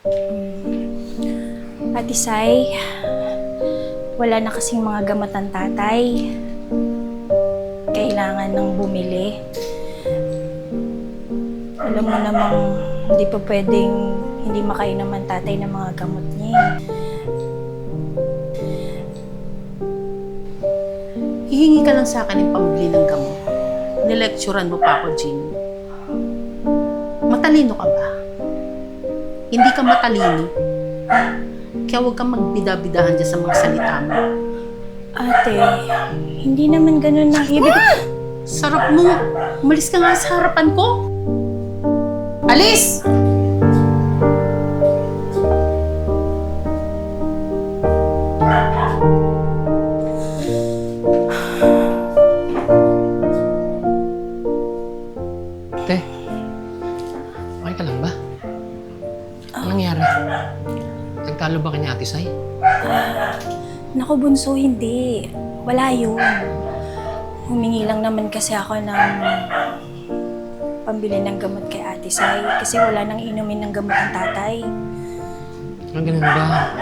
Ate Sai, wala na kasing mga gamot ng tatay. Kailangan nang bumili. Alam mo namang hindi pa pwedeng hindi makainom ang tatay ng mga gamot niya eh. Hihingi ka lang sa akin ng pambili ng gamot. Nilecturan mo pa ako, Jean. Matalino ka ba? Hindi ka matalino. Kaya huwag kang magbida-bidahan dyan sa mga salita mo. Ate, hindi naman ganun na ibig. Sarap mo! Umalis ka nga sa harapan ko! Alis! Te, okay ka lang ba? Anong nangyari? Nagtalo ba kanya Ate Sai? Naku, Bunso, hindi. Wala yun. Humingi lang naman kasi ako ng pambili ng gamot kay Ate Sai kasi wala nang inumin ng gamot ng tatay. Ganun ba?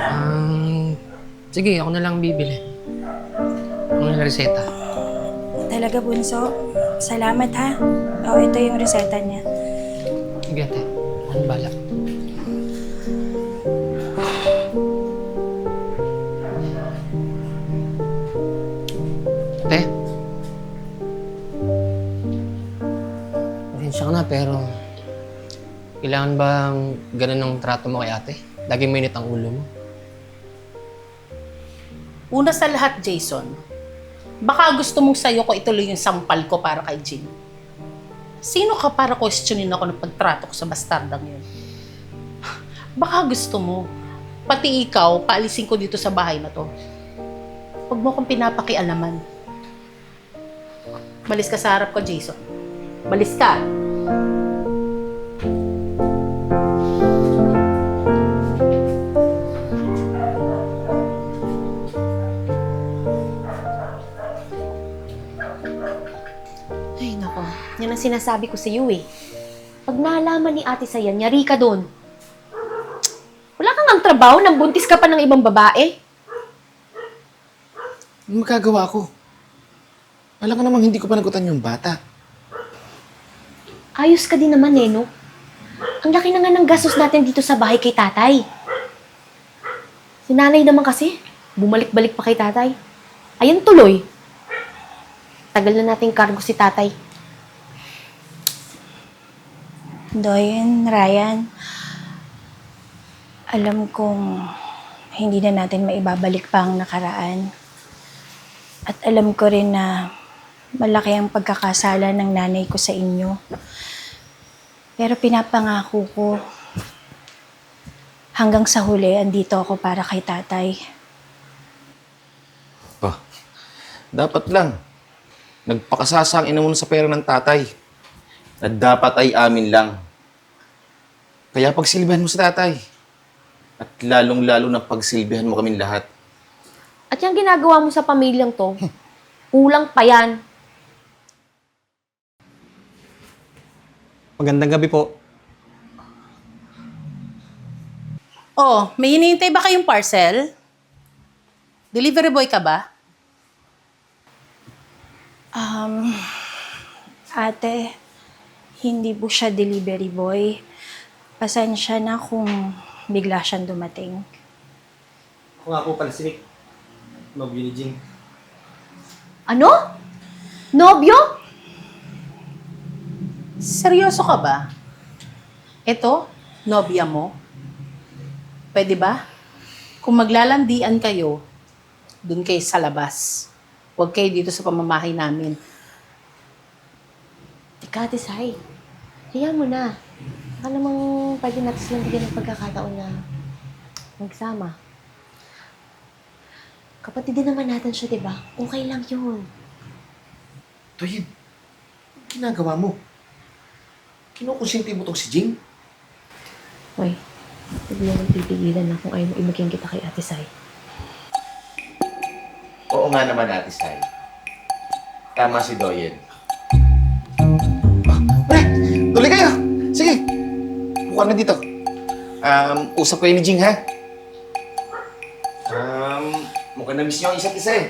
Sige, ako na lang bibili. Ano yung reseta? Talaga, Bunso? Salamat ha. O, ito yung reseta niya. Sige, ate. Anong bala? Ate? Pasensya ka na, pero kailangan bang ganun ang trato mo kay ate? Laging mainit ang ulo mo. Una sa lahat, Jason, baka gusto mong sa'yo ko ituloy yung sampal ko para kay Jean. Sino ka para questionin ako ng pagtrato ko sa bastardang yun? Baka gusto mo, pati ikaw, paalisin ko dito sa bahay na to. Huwag mo akong pinapakialaman. Balis ka sa harap ko, Jason. Balis ka! Ay, nako. Yan ang sinasabi ko sa iyo eh. Pag nalaman ni ate sa yan, yari ka doon. Wala kang ang trabaho nang buntis ka pa ng ibang babae. Ano magagawa ko? Wala ka namang hindi ko panagutan yung bata. Ayos ka din naman eh, no? Ang laki na nga ng gastos natin dito sa bahay kay tatay. Si nanay naman kasi, bumalik-balik pa kay tatay. Ayun tuloy. Tagal na nating cargo si tatay. Doyen, Ryan, alam kong hindi na natin maibabalik pa ang nakaraan. At alam ko rin na malaki ang pagkakasala ng nanay ko sa inyo. Pero pinapangako ko, hanggang sa huli, andito ako para kay tatay. Ba, dapat lang. Nagpakasasang ina mo sa pera ng tatay. Na dapat ay amin lang. Kaya pagsilbihan mo sa tatay. At lalong-lalo na pagsilbihan mo kaming lahat. At yung ginagawa mo sa pamilyang to, kulang pa yan. Magandang gabi po. Oh, may hinihintay ba kayong parcel? Delivery boy ka ba? Ate, hindi po siya delivery boy. Pasensya na kung bigla siyang dumating. Ako nga po pala si Nick. Nobyo ni Jing. Ano? Nobyo? Seryoso ka ba? Ito, nobya mo? Pwede ba? Kung maglalandian kayo, dun kayo sa labas. Huwag kayo dito sa pamamahay namin. Ika, Ate Sai. Hayaan mo na. Baka namang pwede natin silang bigyan ng pagkakataon na magsama. Kapatid din naman natin siya, di ba? Okay lang yun. Toyin, ginagawa mo? Kinukonsinti mo tong si Jing? Hoy, huwag mo nang pipigilan na kung ayaw mo imaging kita kay Ate Sai. Oo nga naman, Ate Sai. Tama si Doyen. Pre! Tuloy kayo! Sige! Buka na dito. Usap kayo ni Jing, ha? Mukhang na-miss niyo ang isa't isa, eh.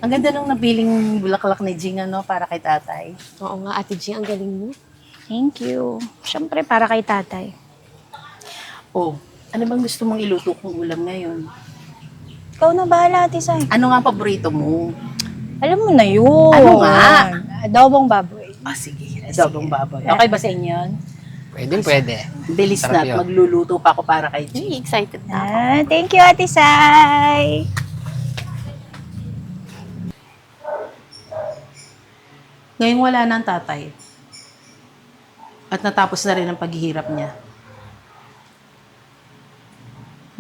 Ang ganda ng nabiling bulaklak ni Jing, ano, para kay tatay. Oo nga, Ate Jing, ang galing mo. Thank you. Siyempre, para kay tatay. Oh, ano bang gusto mong iluto kong ulam ngayon? Ikaw na bahala, Ate Sai. Ano nga ang paborito mo? Alam mo na yun. Ano nga? Adobong baboy. Ah, sige. Adobong baboy. Okay ba sa inyo yun? Pwede. Bilis Sarap na at yun. magluluto pa ako para kay Jing. Ay, excited na ako. Thank you, Ate Sai. Ngayon wala na ang tatay. At natapos na rin ang paghihirap niya.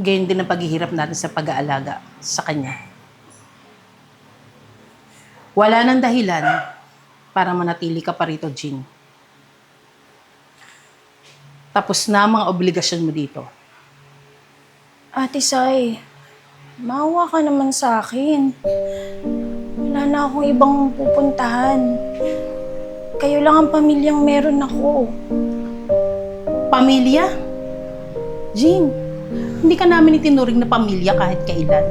Gayon din ang paghihirap natin sa pag-aalaga sa kanya. Wala nang dahilan para manatili ka pa rito, Jing. Tapos na ang mga obligasyon mo dito. Ate Sai, maawa ka naman sa akin. Wala na akong ibang pupuntahan. Kayo lang ang pamilyang meron ako. Pamilya? Jing, hindi ka namin itinuring na pamilya kahit kailan.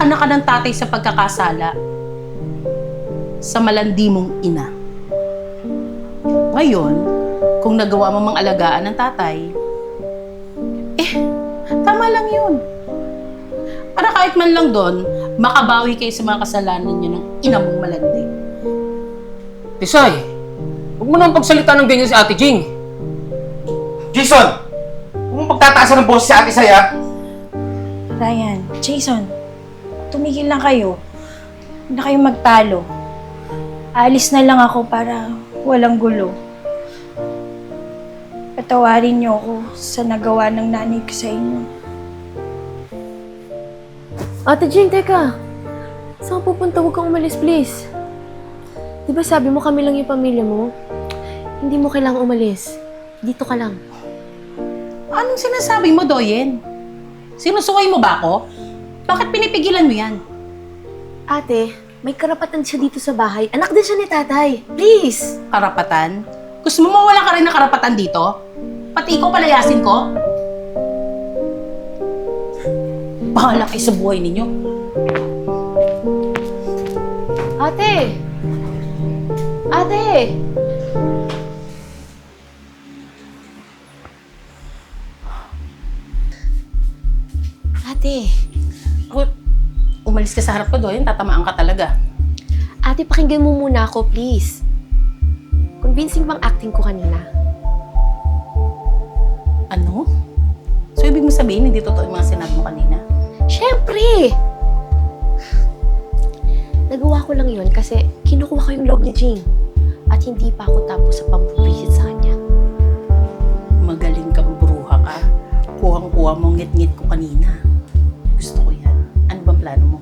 Anak ka ng tatay sa pagkakasala sa malandi mong ina. Ngayon, kung nagawa mo mang alagaan ng tatay, tama lang yun. Para kahit man lang doon, makabawi kayo sa mga kasalanan niyo ng ina mong malandi. Tisay, huwag mo nang pagsalita ng ganyan si Ate Jing. Jason! Huwag mong pagtataasan ng boses si Ate Sai, ha? Ryan, Jason, tumigil lang kayo. Huwag na kayong magtalo. Alis na lang ako para walang gulo. Patawarin niyo ako sa nagawa ng nanay ko sa inyo. Ate Jing, teka. Saan ka pupunta? Huwag kang umalis, please. Di ba sabi mo kami lang yung pamilya mo? Hindi mo kailangang umalis. Dito ka lang. Anong sinasabi mo, Doyen? Sinusuway mo ba ako? Bakit pinipigilan mo yan? Ate, may karapatan siya dito sa bahay. Anak din siya ni tatay. Please! Karapatan? Gusto mo mawala ka rin ng karapatan dito? Pati ikaw palayasin ko? Bahala kayo sa buhay ninyo. Ate! Ate! Ate! Umalis ka sa harap ko, Doyen. Tatamaan ka talaga. Ate, pakinggan mo muna ako, please. Convincing bang acting ko kanina? Ano? So, ibig mo sabihin, hindi totoo yung mga sinabi mo kanina? Siyempre! Nagawa ko lang yun kasi kinukuha ko yung loob ni Jing. At hindi pa ako tapos sa pampupisit sa kanya. Magaling kang bruha ka. Kuhang-kuha mo ngit-ngit ko kanina. Gusto ko yan. Ano ba plano mo?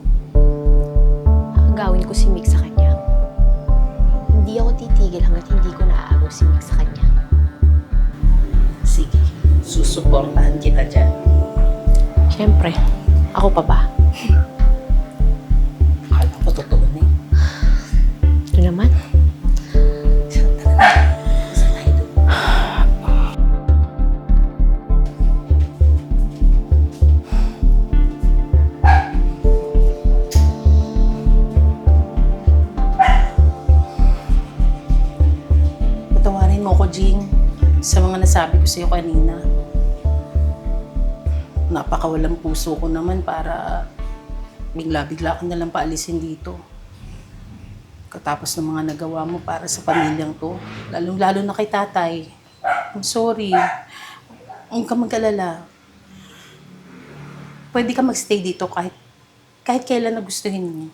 Agawin ko si Mick sa kanya. Hindi ako titigil hanggat hindi ko naaagaw si Mick sa kanya. Sige, susuportahan kita dyan. Siyempre, ako pa ba? Akala ko totoo na eh. Ito naman. Saan tayo doon? Patawarin mo ko, Jing, sa mga nasabi ko sa'yo kanina. Napakawalang puso ko naman para bigla-bigla ko nalang paalisin dito. Katapos ng mga nagawa mo para sa pamilyang to, lalong-lalo na kay tatay. I'm sorry. Huwag ka mag-alala. Pwede ka magstay dito kahit kailan na gustuhin mo.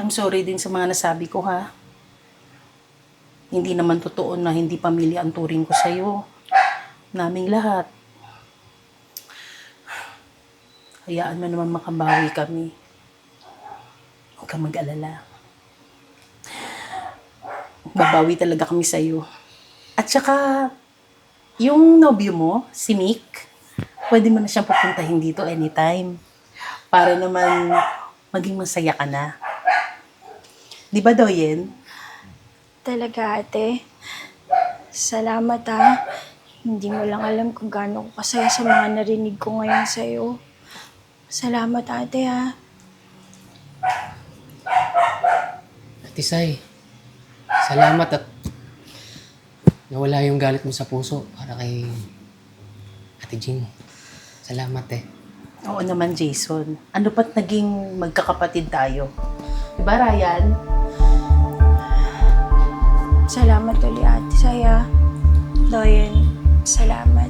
I'm sorry din sa mga nasabi ko, ha? Hindi naman totoo na hindi pamilya ang turing ko sa'yo. Naming lahat. Hayaan mo naman makabawi kami. Huwag kang mag-alala. Babawi talaga kami sa'yo. At saka, Yung nobyo mo, si Nick, pwede mo na siyang pupuntahin dito anytime. Para naman maging masaya ka na. Di ba, Doyen? Talaga, ate. Salamat, ha. Hindi mo lang alam kung gaano ko kasaya sa mga narinig ko ngayon sa'yo. Salamat, ate, ha. Ate Sai, salamat at nawala yung galit mo sa puso para kay Ate Jean. Salamat eh. Oo naman, Jason. Ano pa't naging magkakapatid tayo? Diba, Ryan? Salamat ulit, ate Saya. Doyen, salamat.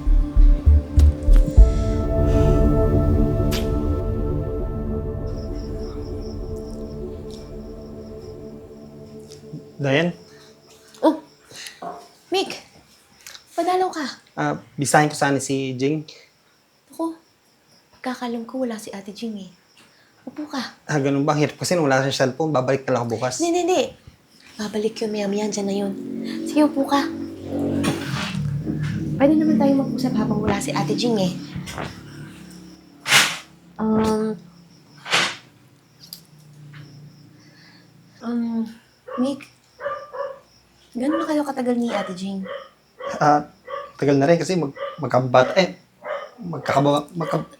Dayan, Oh, Mick, padalaw ka. bisahin ko sana si Jing. Ako, pagkakalam ko wala si Ate Jing eh. Upo ka. Ganun ba? Ang hirap kasi wala siyang cellphone. Babalik na lang ako bukas. Hindi. Babalik yun, maya-maya, dyan na yun. Sige, upo ka. Pwede naman tayo mag-usap habang wala si Ate Jing eh. Mick, gano'n na kayo katagal ni Ate Jing? Tagal na rin kasi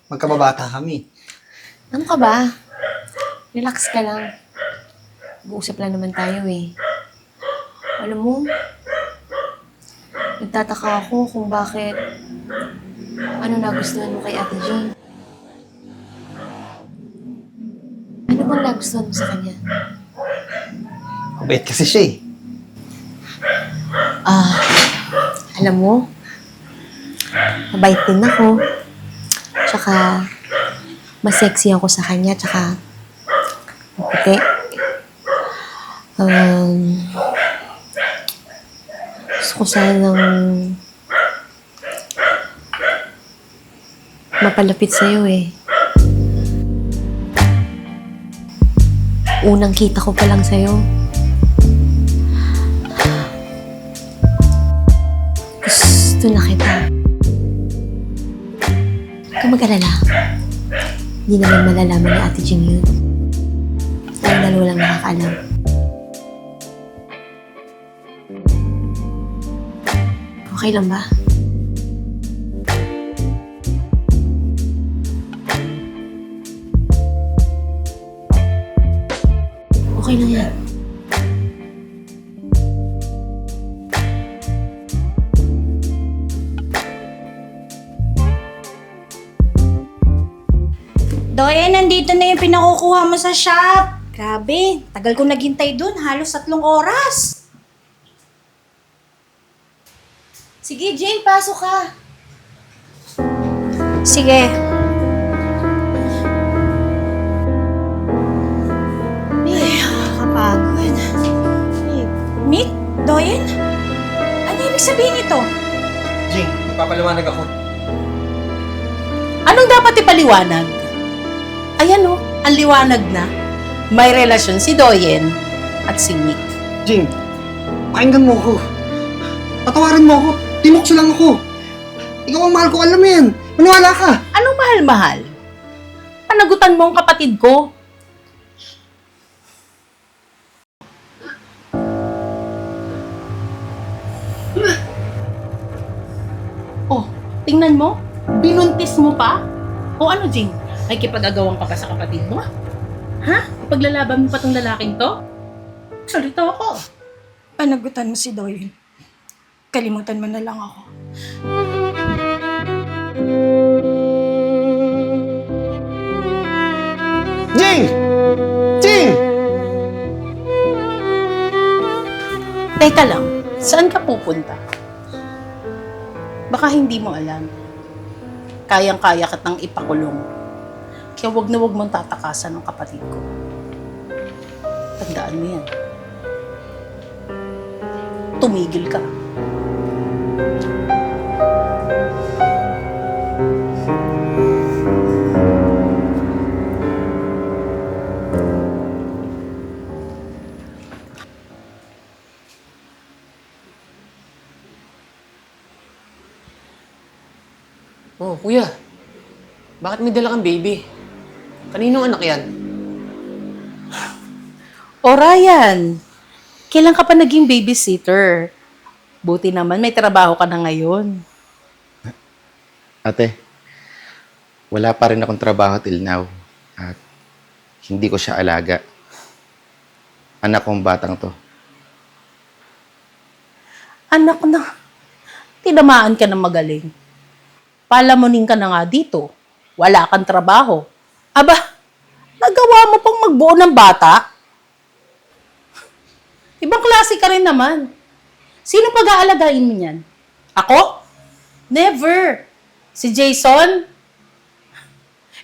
magkababata kami. Ano ka ba? Relax ka lang. Mag-uusap lang naman tayo eh. Alam mo, nagtataka ako kung bakit ano nagustuhan mo kay Ate Jing. Ano bang nagustuhan mo sa kanya? Mabait kasi siya eh. Alam mo, mabait din ako. Tsaka, mas sexy ako sa kanya, tsaka maputi. Gusto ko sanang mapalapit sa'yo eh. Unang kita ko pa lang sa'yo. Gusto na kita. Huwag kang mag-alala. Hindi naman malalaman ni Ate Jing yun. Tayong dalawa lang nakakaalam. Okay lang ba? Okay lang yan. Doyen, nandito na yung pinakukuha mo sa shop. Grabe, tagal ko naghintay dun. Halos 3 oras. Sige, Jane, pasok ka. Sige. Ay, nakakapagod. Mick? Doyen? Ano ibig sabihin nito? Jing, papaliwanag ako. Anong dapat ipaliwanag? Ayan o, ang liwanag na. May relasyon si Doyen at si Nick. Jing, pakinggan mo ako. Patawarin mo ako. Tinukso lang ako. Ikaw ang mahal ko, alam mo yan. Maniwala ka. Anong mahal-mahal? Panagutan mo ang kapatid ko. Oh, tingnan mo. Binuntis mo pa? O ano, Jing? Ay kipag-agawang ka pa sa kapatid mo? Ha? Ipaglalaban mo pa tong lalaking to? Salito ako. Panagutan mo si Doyen. Kalimutan mo na lang ako. Jing! Jing! Teka lang, saan ka pupunta? Baka hindi mo alam. Kayang-kaya kitang ipakulong. Kaya wag na wag mong tatakasan ng kapatid ko. Tandaan mo yan. Tumigil ka. Oh, kuya. Bakit may dala kang baby? Kaninong anak yan? O Ryan, kailan ka pa naging babysitter? Buti naman may trabaho ka na ngayon. Ate, wala pa rin akong trabaho till now. At hindi ko siya alaga. Anak kong batang to. Anak na, tinamaan ka na magaling. Palamunin ka na nga dito. Wala kang trabaho. Aba, nagawa mo pang magbuo ng bata? Ibang klase ka rin naman. Sino pag-aalagain mo niyan? Ako? Never. Si Jason?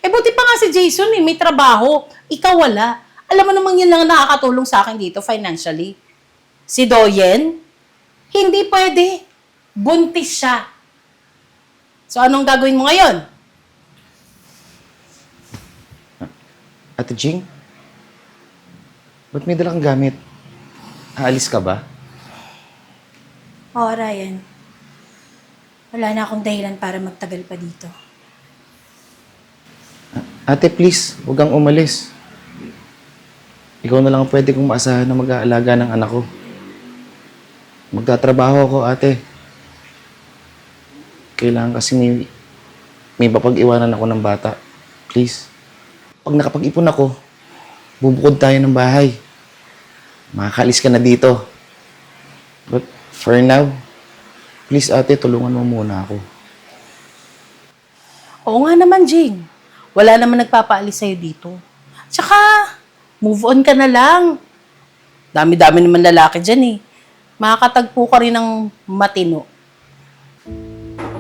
Buti pa nga si Jason may trabaho. Ikaw wala. Alam mo namang yun lang ang nakakatulong sa akin dito financially. Si Doyen? Hindi pwede. Buntis siya. So anong gagawin mo ngayon? Ate Jing? Ba't may dalang gamit? Aalis ka ba? Oo, Ryan. Wala na akong dahilan para magtagal pa dito. Ate, please, huwag kang umalis. Ikaw na lang ang pwede kong maasahan na mag-aalaga ng anak ko. Magtatrabaho ako, ate. Kailangan kasi may mapag-iwanan ako ng bata. Please. Pag nakapag-ipon ako, bubukod tayo ng bahay. Makakalis ka na dito. But for now, please ate, tulungan mo muna ako. Oo nga naman, Jing. Wala naman nagpapaalis sa'yo dito. Tsaka, move on ka na lang. Dami-dami naman lalaki dyan eh. Makakatagpo ka rin ng matino.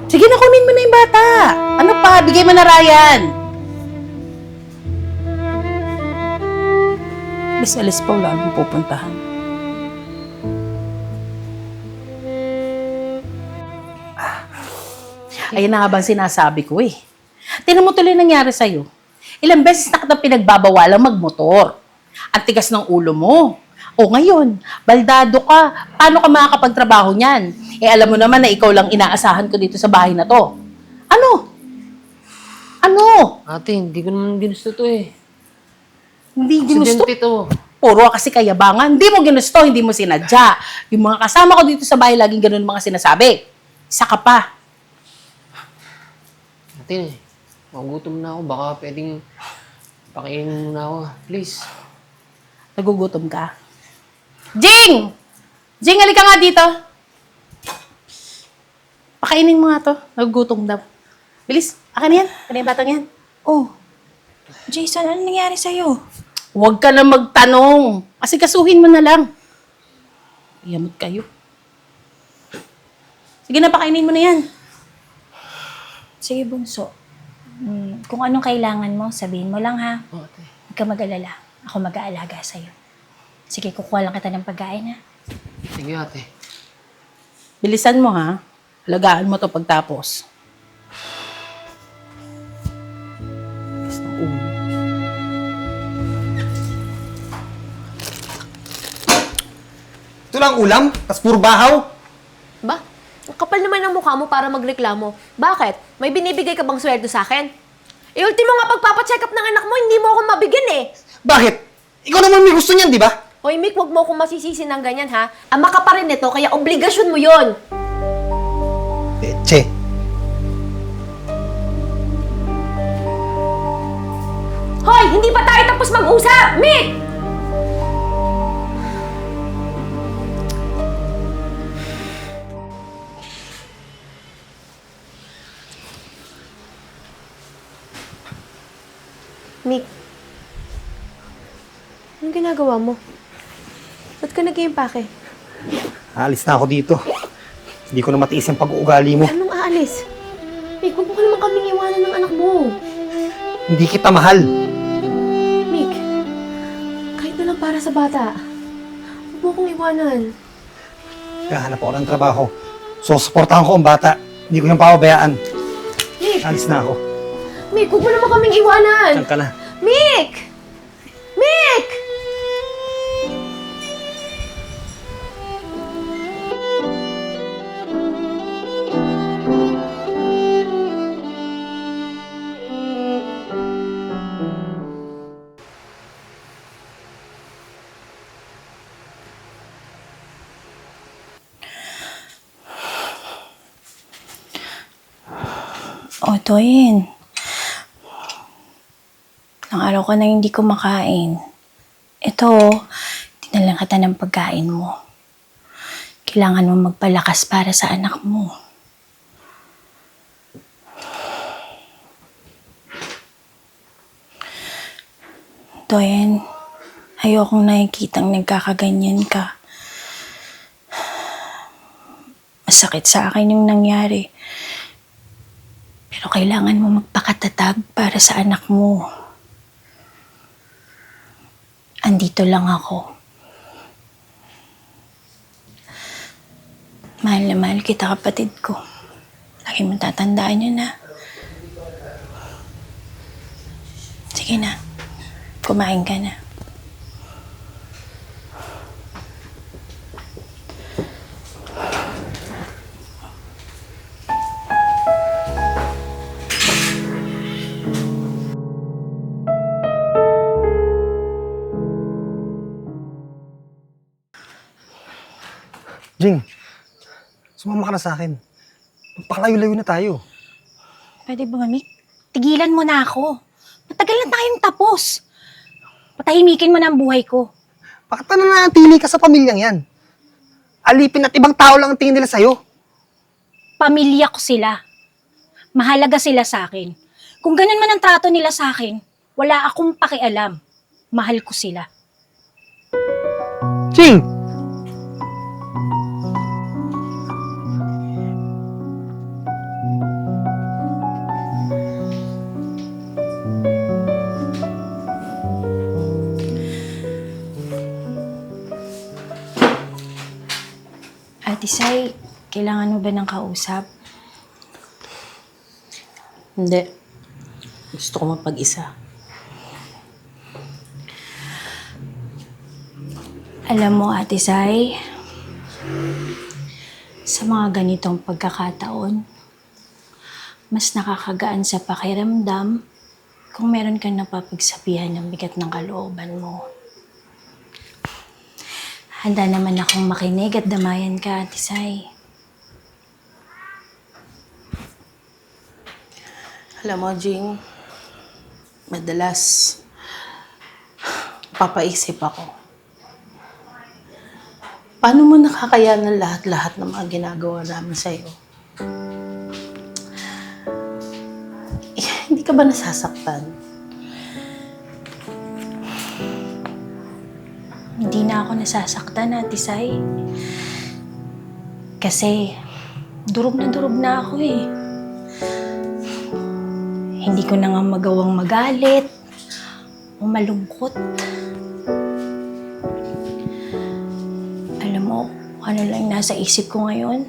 Sige na, kunin mo na yung bata. Ano pa? Bigay mo na, Ryan. Alis pa, wala akong pupuntahan. Ayun na nga bang sinasabi ko eh. Tinan mo tuloy nangyari sa'yo. Ilang beses na kitang pinagbabawalang magmotor. Ang tigas ng ulo mo. O ngayon, baldado ka. Paano ka makakapagtrabaho niyan? Alam mo naman na ikaw lang inaasahan ko dito sa bahay na to. Ano? Ano? Ate, hindi ko naman ginusto to eh. Hindi ginusto? Aksidente to. Puro kasi kayabangan. Hindi mo ginusto, hindi mo sinadya. Yung mga kasama ko dito sa bahay, laging ganun mga sinasabi. Isa ka pa. Ate, magugutom na ako. Baka pwedeng pakainin mo na ako. Please. Nagugutom ka. Jing! Jing, halika nga dito. Pakainin mo nga to. Nagugutom daw. Bilis, akin yan. Ano yung batang yan? Oh, Jason, ano nangyari sa'yo? Huwag ka na magtanong. Kasi kasuhin mo na lang. Iyamot kayo. Sige na, pakainin mo na yan. Sige, Bunso. Kung anong kailangan mo, sabihin mo lang ha. Oh, ate. Huwag ka mag-alala. Ako mag-aalaga sa'yo. Sige, kukuha lang kita ng pagkain ha. Sige, ate. Bilisan mo ha. Alagaan mo to pagtapos. Tigas ng ulo. Ito lang ulam, tas puro bahaw. Ba? Ang kapal naman ng mukha mo para magreklamo. Bakit? May binibigay ka bang sweldo sa akin? Ultimo nga pagpapacheck up ng anak mo, hindi mo ako mabigyan eh. Bakit? Ikaw naman may gusto niyan, di ba? Hoy, Mick, wag mo akong masisisi ng ganyan, ha? Ama ka pa rin nito, kaya obligasyon mo yon. Che. Hoy, hindi pa tayo tapos mag-usap! Mick! Mick, anong ginagawa mo? Ba't ka nag-iimpake? Alis na ako dito. Hindi ko na matiis yung pag-uugali mo. Anong aalis? Mick, huwag mo ka naman kaming iwanan ng anak mo. Hindi kita mahal. Mick, kahit na lang para sa bata. Huwag mo akong iwanan. Kahanap ako ng trabaho. So, supportahan ko ang bata. Hindi ko yung papabayaan. Mick! Alis na ako. Mick, huwag mo naman kaming iwanan! Saan ka na? Mick! Mick! O, Toyin. Ilang araw ka na hindi kumakain. Ito, dinalan kita ng pagkain mo. Kailangan mo magpalakas para sa anak mo. Toyin, ayokong nakikitang nagkakaganyan ka. Masakit sa akin yung nangyari. Pero kailangan mo magpakatatag para sa anak mo. Andito lang ako. Mahal na mahal kita, kapatid ko. Lagi mo tatandaan yun, ha? Sige na. Kumain ka na. Jing, sumama ka na sa akin. Pakalayo-layo na tayo. Pwede ba, Mami? Tigilan mo na ako. Matagal na tayong tapos. Patahimikin mo na ang buhay ko. Bakit pa nananatili ka sa pamilyang yan? Alipin at ibang tao lang ang tingin nila sa'yo. Pamilya ko sila. Mahalaga sila sa akin. Kung ganun man ang trato nila sa akin, wala akong pakialam. Mahal ko sila. Jing! Ate Sai, kailangan mo ba ng kausap? Hindi. Gusto ko mapag-isa. Alam mo, Ate Sai, sa mga ganitong pagkakataon, mas nakakagaan sa pakiramdam kung meron kang napapagsabihan ng bigat ng kalooban mo. Handa naman akong makinig at damayan ka, Ate Sai. Alam mo, Jing, madalas papaisip ako. Paano mo nakakayanan lahat-lahat ng mga ginagawa namin sa'yo? Hindi ka ba nasasaktan? Hindi na ako nasasaktan, Ate Sai. Kasi, durog na ako eh. Hindi ko na nga magawang magalit o malungkot. Alam mo, ano lang nasa isip ko ngayon?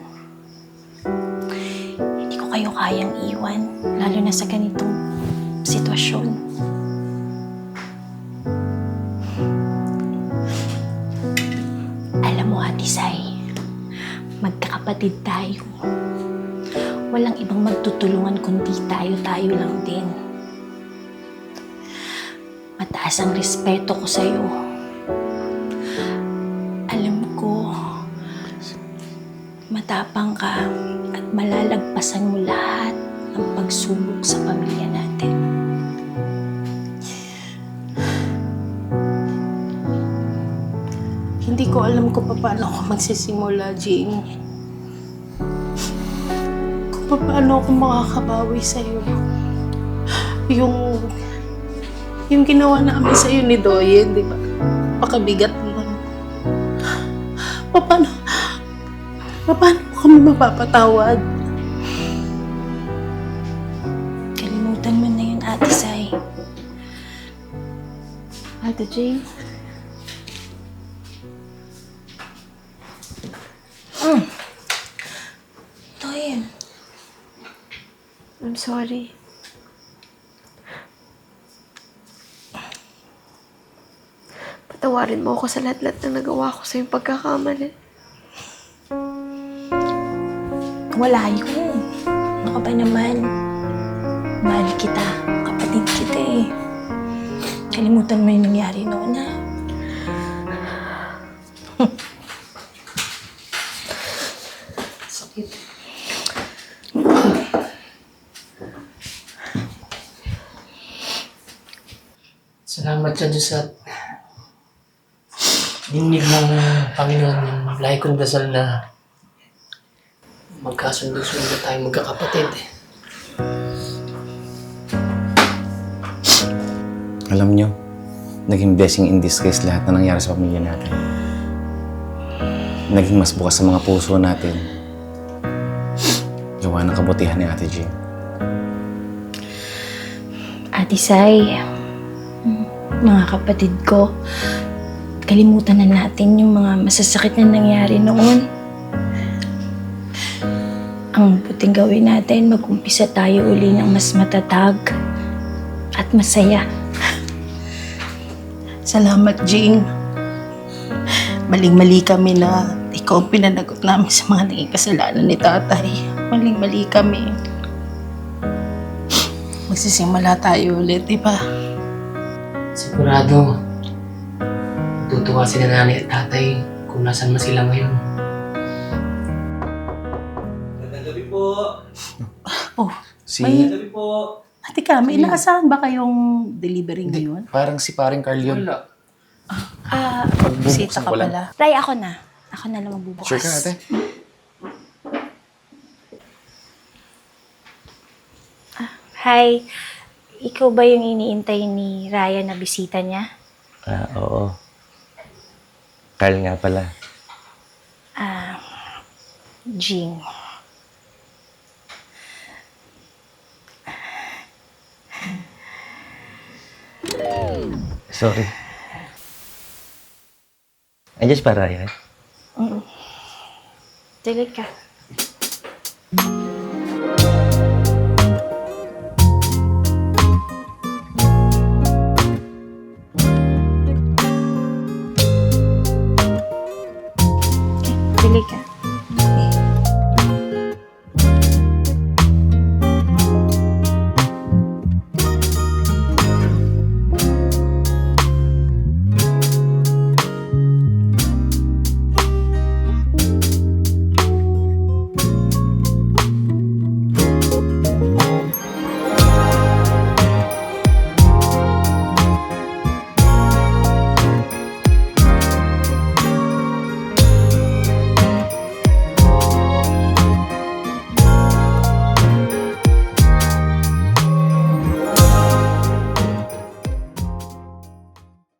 Hindi ko kayo kayang iwan, lalo na sa ganitong sitwasyon. Alam mo, Ate Sai, magkakapatid tayo. Walang ibang magtutulungan kundi tayo lang din. Mataas ang respeto ko sa'yo. Alam ko, matapang ka at malalagpasan mo lahat ng pagsubok sa pamilya natin. Hindi ko alam kung paano ako magsisimula, Jing. Kung paano ako makakabawi sa'yo. Yung ginawa namin sa'yo ni Doyen, di ba? Pakabigat naman. Paano mo kami mapapatawad? Kalimutan mo na yun, Ate Sai. Ate Jing, Toyin. I'm sorry. Patawarin mo ako sa lahat-lahat na nagawa ko sa iyong pagkakamali. Wala yun. Ano ka ba naman? Mahal kita. Kapatid kita eh. Kalimutan mo yung nangyari noon, ha? Sakit. Salamat sa Diyos at dinig ng Panginoon yung lahi kong dasal na magkasundo-sundo tayo magkakapatid. Alam nyo, naging blessing in disguise lahat na nangyari sa pamilya natin. Naging mas bukas sa mga puso natin. Gawa ng kabutihan ni Ate Jean. Ate Sai, mga kapatid ko, kalimutan na natin yung mga masasakit na nangyari noon. Ang buting gawin natin, mag-umpisa tayo uli ng mas matatag at masaya. Salamat, Jing. Maling-mali kami na ikaw ang pinanagot namin sa mga naging kasalanan ni tatay. Maling-mali kami. Magsisimula tayo ulit, di ba? Sigurado, tutuwa si nanay at tatay kung nasan man sila ngayon. Si... Ate Kami, inaasahan ba kayong delivery ngayon? Parang si paring Carl yun. Bisita ka ko lang. pala. Ray, ako na. Ako na lang magbubukas. Sure ka, ate? Hi. Ikaw ba yung iniintay ni Raya na bisita niya? Oo. Carl nga pala. Jing. Sorry. Andiyan si Paraya. Tuloy ka.